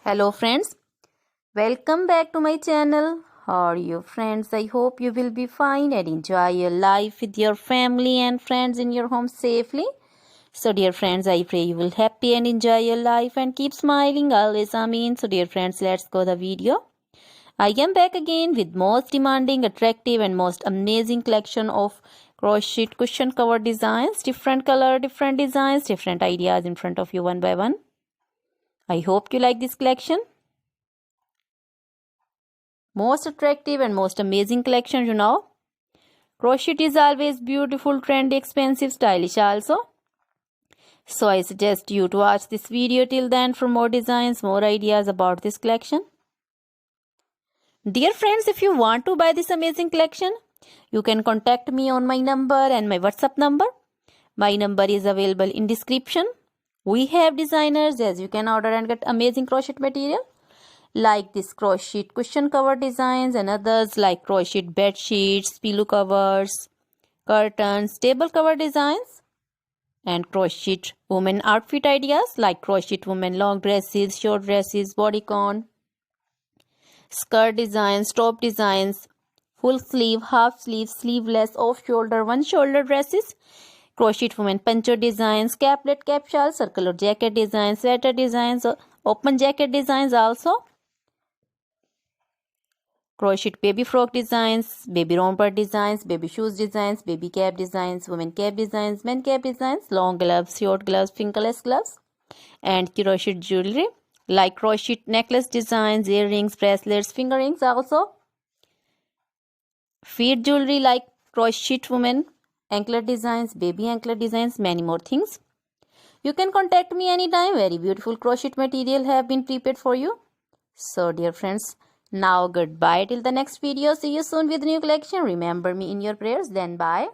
Hello friends, welcome back to my channel. How are you friends? I hope you will be fine and enjoy your life with your family and friends in your home safely. So dear friends, I pray you will happy and enjoy your life and keep smiling always. Amen. So dear friends, let's go the video. I am back again with most demanding, attractive and most amazing collection of crochet cushion cover designs. Different color, different designs, different ideas in front of you one by one. I hope you like this collection. Most attractive and most amazing collection, Crochet is always beautiful, trendy, expensive, stylish also. So I suggest you to watch this video till then for more designs, more ideas about this collection. Dear friends, if you want to buy this amazing collection, you can contact me on my number and my WhatsApp number. My number is available in description. We have designers as you can order and get amazing crochet material like this crochet cushion cover designs and others like crochet bed sheets, pillow covers, curtains, table cover designs, and crochet women outfit ideas like crochet women long dresses, short dresses, bodycon, skirt designs, top designs, full sleeve, half sleeve, sleeveless, off shoulder, one shoulder dresses, crochet women poncho designs, caplet, cap shawl, circular jacket designs, sweater designs, open jacket designs also. Crochet baby frock designs, baby romper designs, baby shoes designs, baby cap designs, women cap designs, men cap designs, long gloves, short gloves, fingerless gloves, and crochet jewelry like crochet necklace designs, earrings, bracelets, finger rings also. Feet jewelry like crochet women anklet designs, baby anklet designs, many more things. You can contact me anytime. Very beautiful crochet material have been prepared for you. So dear friends, now goodbye till the next video. See you soon with new collection. Remember me in your prayers. Then bye.